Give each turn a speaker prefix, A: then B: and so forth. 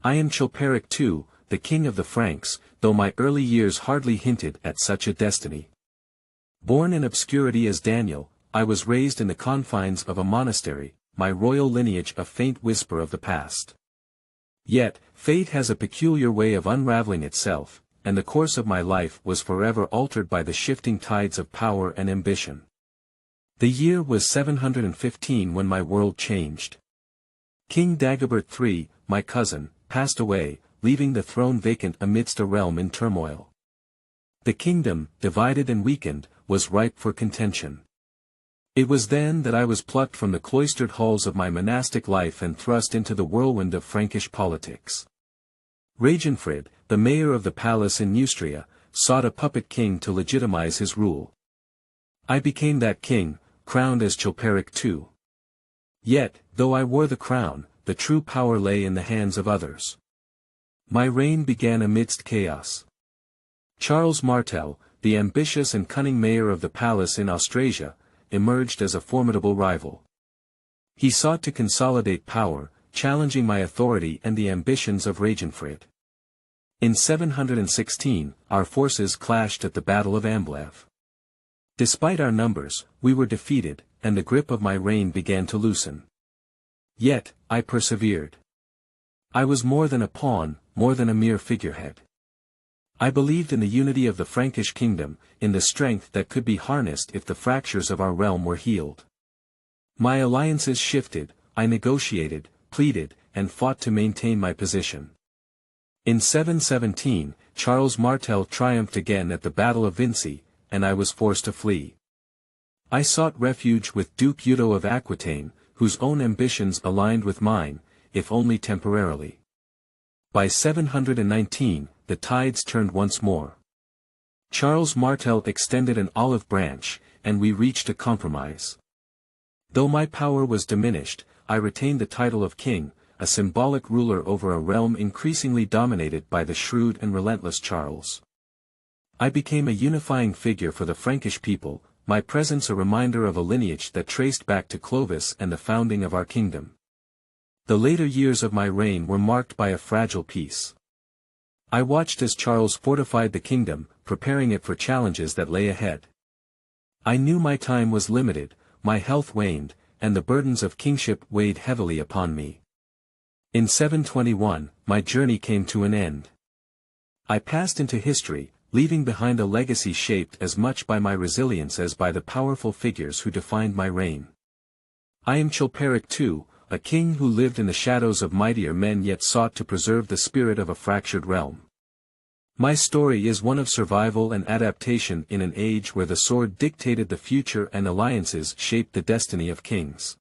A: I am Chilperic II, the king of the Franks, though my early years hardly hinted at such a destiny. Born in obscurity as Daniel, I was raised in the confines of a monastery, my royal lineage a faint whisper of the past. Yet, fate has a peculiar way of unraveling itself, and the course of my life was forever altered by the shifting tides of power and ambition. The year was 715 when my world changed. King Dagobert III, my cousin, passed away, leaving the throne vacant amidst a realm in turmoil. The kingdom, divided and weakened, was ripe for contention. It was then that I was plucked from the cloistered halls of my monastic life and thrust into the whirlwind of Frankish politics. Ragenfrid, the mayor of the palace in Neustria, sought a puppet king to legitimize his rule. I became that king, crowned as Chilperic II. Yet, though I wore the crown, the true power lay in the hands of others. My reign began amidst chaos. Charles Martel, the ambitious and cunning mayor of the palace in Austrasia, emerged as a formidable rival. He sought to consolidate power, challenging my authority and the ambitions of Ragenfrid. In 716, our forces clashed at the Battle of Amblev. Despite our numbers, we were defeated, and the grip of my reign began to loosen. Yet, I persevered. I was more than a pawn, more than a mere figurehead. I believed in the unity of the Frankish kingdom, in the strength that could be harnessed if the fractures of our realm were healed. My alliances shifted, I negotiated, pleaded, and fought to maintain my position. In 717, Charles Martel triumphed again at the Battle of Vinci, and I was forced to flee. I sought refuge with Duke Eudo of Aquitaine, whose own ambitions aligned with mine, if only temporarily. By 719, the tides turned once more. Charles Martel extended an olive branch, and we reached a compromise. Though my power was diminished, I retained the title of king, a symbolic ruler over a realm increasingly dominated by the shrewd and relentless Charles. I became a unifying figure for the Frankish people, my presence a reminder of a lineage that traced back to Clovis and the founding of our kingdom. The later years of my reign were marked by a fragile peace. I watched as Charles fortified the kingdom, preparing it for challenges that lay ahead. I knew my time was limited, my health waned, and the burdens of kingship weighed heavily upon me. In 721, my journey came to an end. I passed into history, leaving behind a legacy shaped as much by my resilience as by the powerful figures who defined my reign. I am Chilperic II, a king who lived in the shadows of mightier men yet sought to preserve the spirit of a fractured realm. My story is one of survival and adaptation in an age where the sword dictated the future and alliances shaped the destiny of kings.